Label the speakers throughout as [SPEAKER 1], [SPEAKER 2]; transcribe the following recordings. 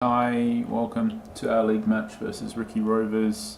[SPEAKER 1] Hi, welcome to our league match versus Ricky Rovers.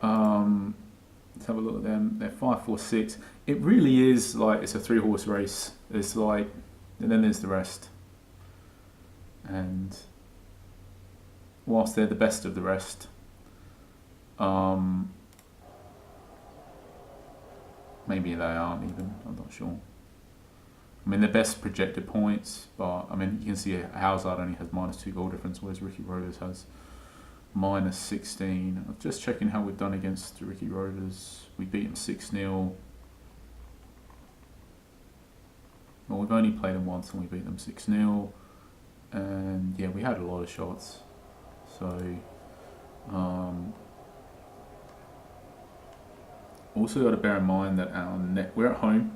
[SPEAKER 1] Let's have a look at them. They're 5-4-6. It really is like it's a 3-horse race. It's like, and then there's the rest. And whilst they're the best of the rest, maybe they aren't even. I'm not sure. I mean, their best projected points, but I mean, you can see Hazard only has -2 goal difference, whereas Ricky Rovers has -16. I'm just checking how we've done against Ricky Rovers. We beat them 6-0. Well, we've only played them once and we beat them 6-0. And yeah, we had a lot of shots. So, also got to bear in mind that we're at home.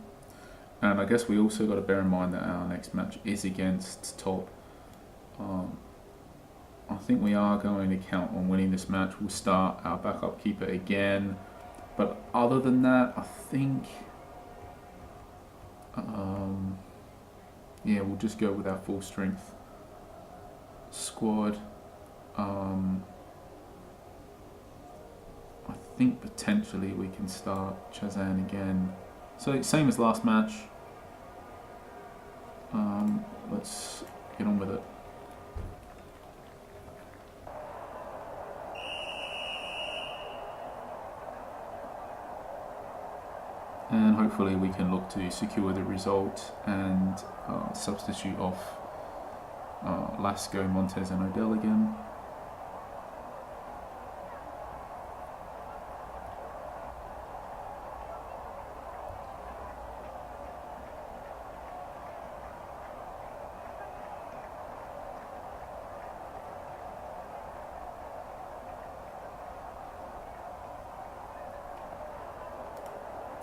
[SPEAKER 1] And I guess we also got to bear in mind that our next match is against top. I think we are going to count on winning this match. We'll start our backup keeper again. But other than that, I think, yeah, we'll just go with our full strength squad. I think potentially we can start Chazan again. So same as last match. Let's get on with it. And hopefully we can look to secure the result and substitute off Lasco, Montez and Odell again.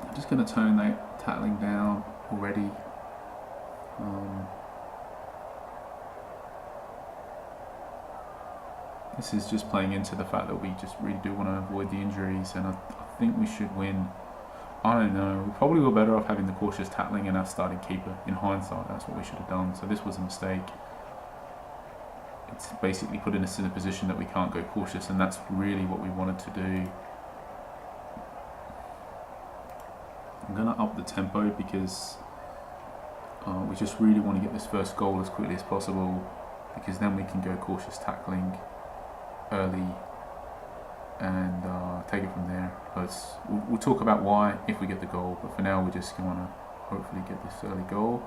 [SPEAKER 1] I'm just going to tone that tackling down already. This is just playing into the fact that we just really do want to avoid the injuries, and I think we should win. I don't know, we probably were better off having the cautious tackling and our starting keeper. In hindsight, that's what we should have done. So this was a mistake. It's basically putting us in a position that we can't go cautious, and that's really what we wanted to do. I'm going to up the tempo because we just really want to get this first goal as quickly as possible, because then we can go cautious tackling early and take it from there. But we'll talk about why if we get the goal, but for now we're just going to hopefully get this early goal.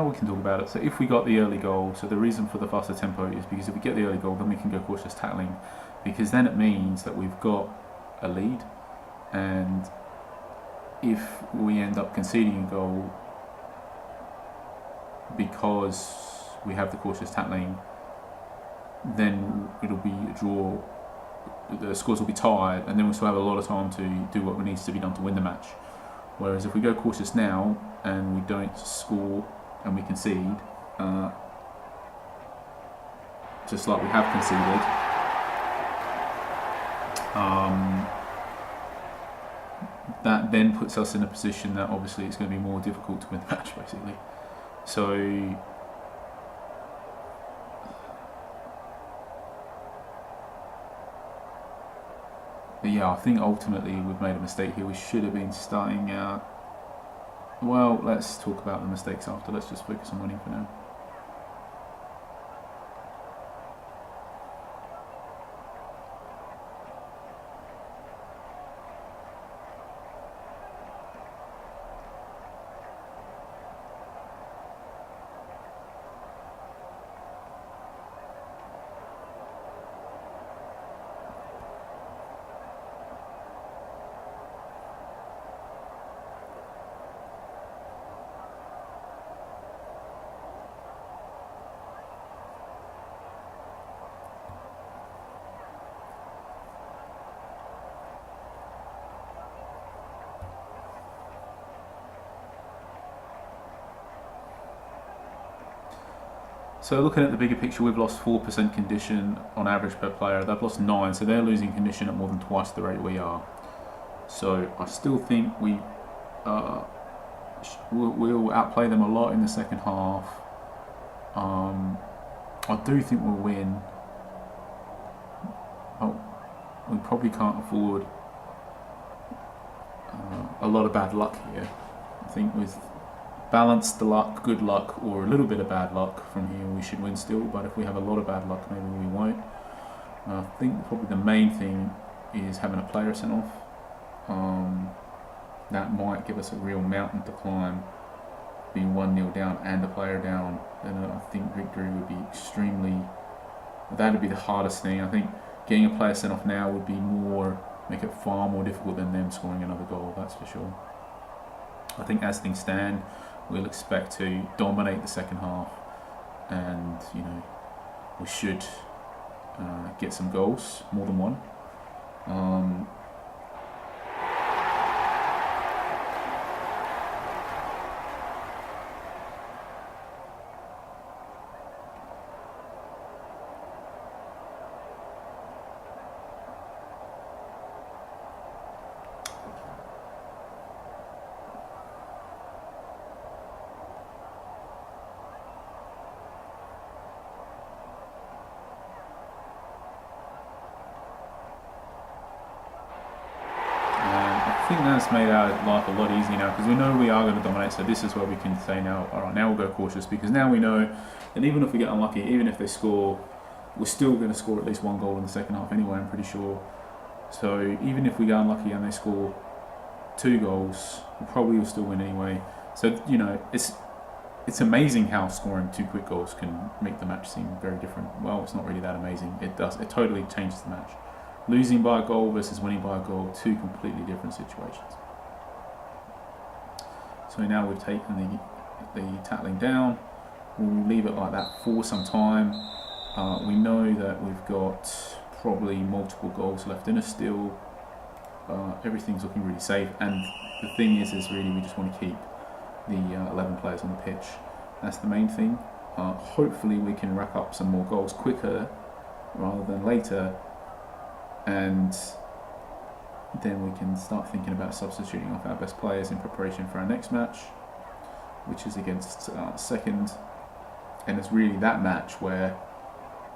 [SPEAKER 1] We can talk about it. So if we got the early goal, so the reason for the faster tempo is because if we get the early goal, then we can go cautious tackling, because then it means that we've got a lead, and if we end up conceding a goal because we have the cautious tackling, then it'll be a draw, the scores will be tied, and then we'll still have a lot of time to do what needs to be done to win the match. Whereas if we go cautious now and we don't score and we concede, just like we have conceded, that then puts us in a position that obviously it's going to be more difficult to win the match, basically. So but yeah, I think ultimately we've made a mistake here. We should have been starting out. Well, let's talk about the mistakes after. Let's just focus on winning for now. So looking at the bigger picture, we've lost 4% condition on average per player. They've lost 9, so they're losing condition at more than twice the rate we are. So I still think we'll outplay them a lot in the second half. I do think we'll win. Oh, we probably can't afford a lot of bad luck here. I think with balanced luck, good luck, or a little bit of bad luck from here, we should win still. But if we have a lot of bad luck, maybe we won't. I think probably the main thing is having a player sent off. That might give us a real mountain to climb. Being 1-0 down and a player down, then I think victory would be extremely. That would be the hardest thing. I think getting a player sent off now would be make it far more difficult than them scoring another goal. That's for sure. I think as things stand, we'll expect to dominate the second half, and we should get some goals, more than one. I think that's made our life a lot easier now, because we know we are going to dominate. So this is where we can say now, all right, now we'll go cautious, because now we know that even if we get unlucky, even if they score, we're still going to score at least one goal in the second half anyway, I'm pretty sure. So even if we get unlucky and they score 2 goals, we probably will still win anyway. So it's amazing how scoring 2 quick goals can make the match seem very different. Well, it's not really that amazing. It does. It totally changes the match. Losing by a goal versus winning by a goal, 2 completely different situations. So now we've taken the tackling down. We'll leave it like that for some time. We know that we've got probably multiple goals left in us still. Everything's looking really safe, and the thing is really we just want to keep the 11 players on the pitch. That's the main thing. Hopefully we can rack up some more goals quicker rather than later, and then we can start thinking about substituting off our best players in preparation for our next match, which is against second. And it's really that match where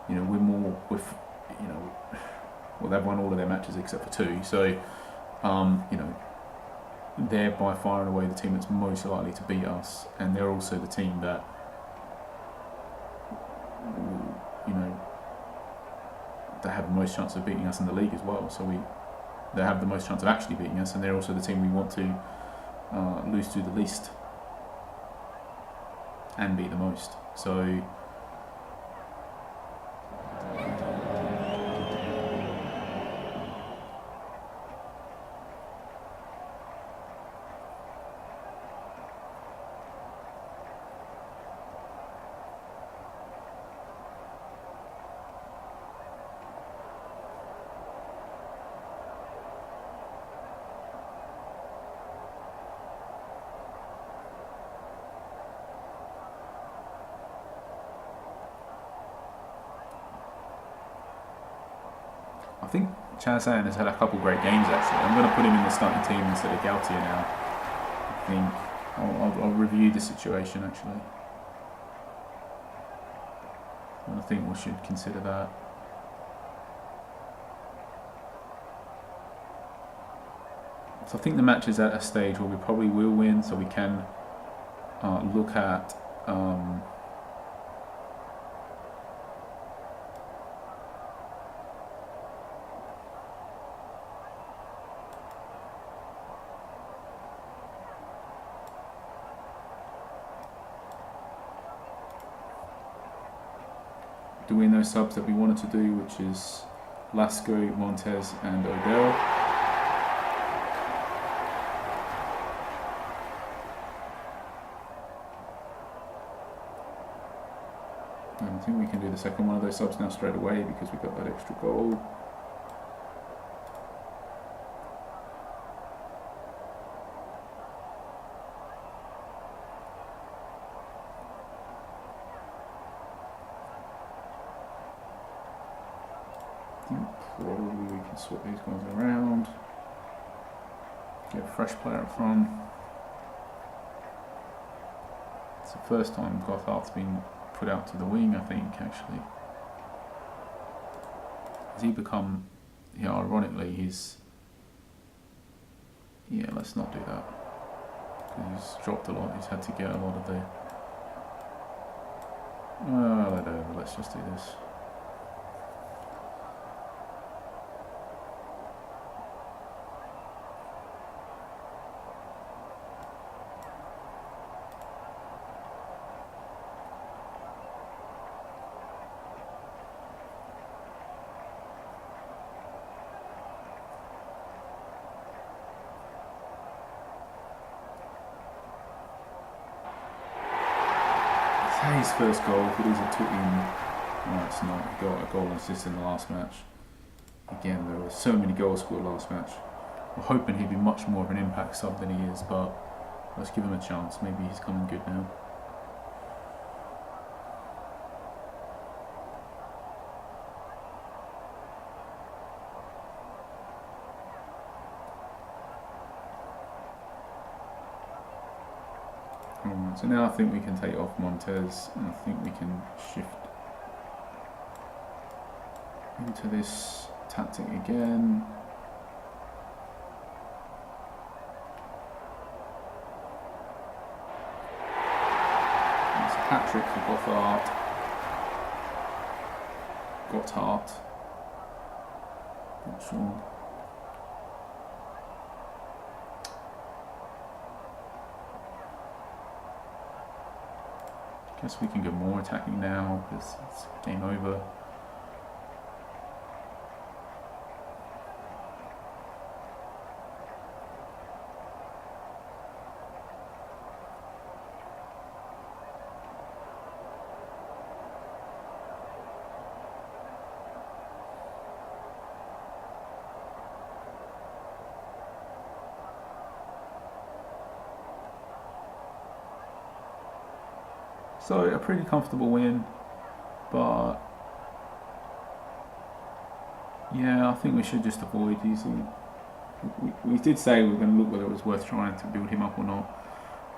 [SPEAKER 1] we're more with well, they've won all of their matches except for 2, so they're by far and away the team that's most likely to beat us, and they're also the team that they have the most chance of beating us in the league as well. So they have the most chance of actually beating us, and they're also the team we want to lose to the least and beat the most. So I think Chazan has had a couple great games actually. I'm going to put him in the starting team instead of Gautier now. I think I'll review the situation actually. I think we should consider that. So I think the match is at a stage where we probably will win, so we can look at doing those subs that we wanted to do, which is Lasco, Montez and Odell. And I think we can do the second one of those subs now straight away because we got that extra goal. I think probably we can swap these guys around. Get a fresh player up front. It's the first time Gothard's been put out to the wing, I think, actually. Has he become, yeah, ironically, he's, yeah, let's not do that. He's dropped a lot, he's had to get a lot of the, let's just do this. His first goal, if it is, it took him, no it's not, he got a goal and assist in the last match. Again, there were so many goals scored last match. We're hoping he'd be much more of an impact sub than he is, but let's give him a chance, maybe he's coming good now. So now I think we can take off Montez, and I think we can shift into this tactic again. It's a hat-trick for Gotthard. Not sure. Guess we can go more attacking now because it's game over. So a pretty comfortable win, but yeah, I think we should just avoid using. We did say we were going to look whether it was worth trying to build him up or not.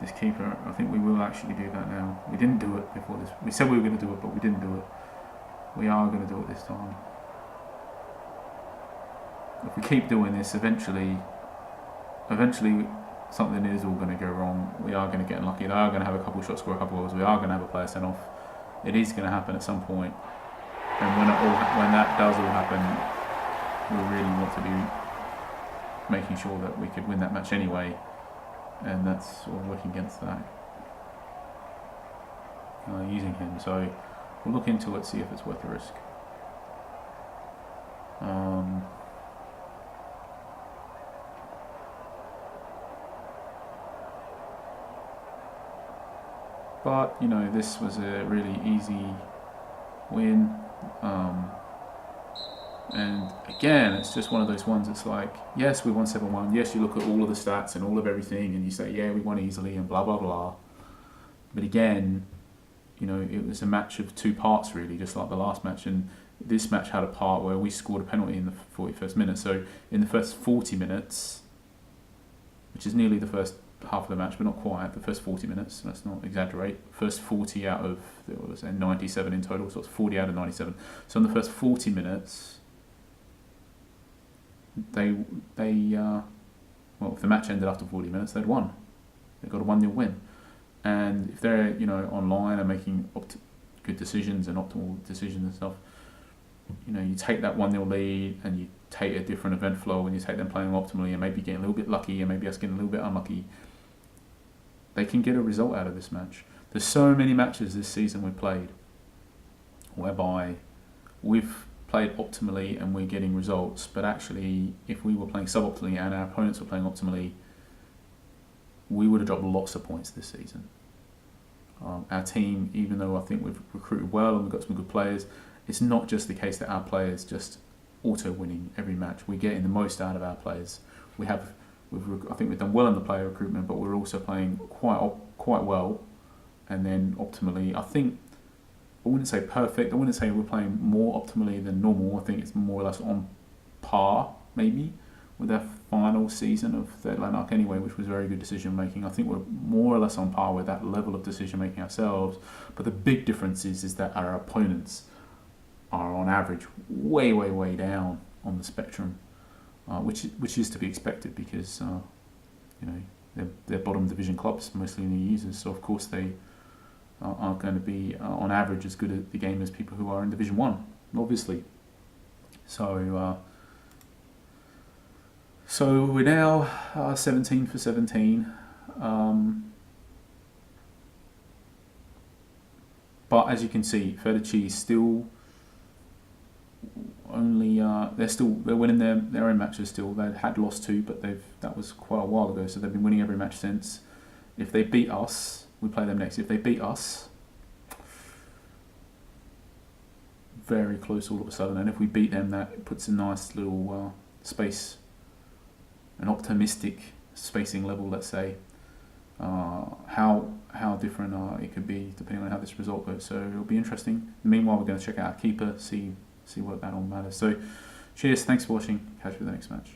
[SPEAKER 1] This keeper, I think we will actually do that now. We didn't do it before this. We said we were going to do it, but we didn't do it. We are going to do it this time. If we keep doing this, eventually something is all going to go wrong. We are going to get unlucky. They are going to have a couple of shots, score a couple of goals. We are going to have a player sent off. It is going to happen at some point. And when that does all happen, we really want to be making sure that we could win that match anyway. And that's sort of working against that. Using him. So we'll look into it, see if it's worth the risk. But, you know, this was a really easy win. And again, it's just one of those ones, it's like, yes, we won 7-1. Yes, you look at all of the stats and all of everything and you say, yeah, we won easily and blah, blah, blah. But again, you know, it was a match of two parts really, just like the last match. And this match had a part where we scored a penalty in the 41st minute. So in the first 40 minutes, which is nearly the first half of the match, but not quite, the first 40 minutes, let's not exaggerate, first 40 out of, what was it, 97 in total, so it's 40 out of 97. So in the first 40 minutes, well, if the match ended after 40 minutes, they'd won. They got a 1-0 win. And if they're, you know, online and making good decisions and optimal decisions and stuff, you know, you take that 1-0 lead and you take a different event flow and you take them playing optimally and maybe getting a little bit lucky and maybe us getting a little bit unlucky, they can get a result out of this match. There's so many matches this season we've played whereby we've played optimally and we're getting results, but actually if we were playing suboptimally and our opponents were playing optimally, we would have dropped lots of points this season. Our team, even though I think we've recruited well and we've got some good players, it's not just the case that our players just auto-winning every match. We're getting the most out of our players. I think we've done well in the player recruitment, but we're also playing quite well, and then optimally. I wouldn't say perfect. I wouldn't say we're playing more optimally than normal. I think it's more or less on par, maybe, with our final season of the Lanark anyway, which was very good decision making. I think we're more or less on par with that level of decision making ourselves. But the big difference is that our opponents are on average way down on the spectrum, which is to be expected because they're bottom division clubs, mostly new users. So of course they aren't going to be on average as good at the game as people who are in Division 1, obviously. So we're now 17 for 17. But as you can see, Fedici still only they're winning their own matches still. They had lost 2, but that was quite a while ago. So they've been winning every match since. If they beat us, we play them next. If they beat us, very close all of a sudden. And if we beat them, that puts a nice little space, an optimistic spacing level, let's say. How different it could be depending on how this result goes. So it'll be interesting. Meanwhile, we're going to check out our keeper, see what that all matters. So cheers, thanks for watching. Catch you for the next match.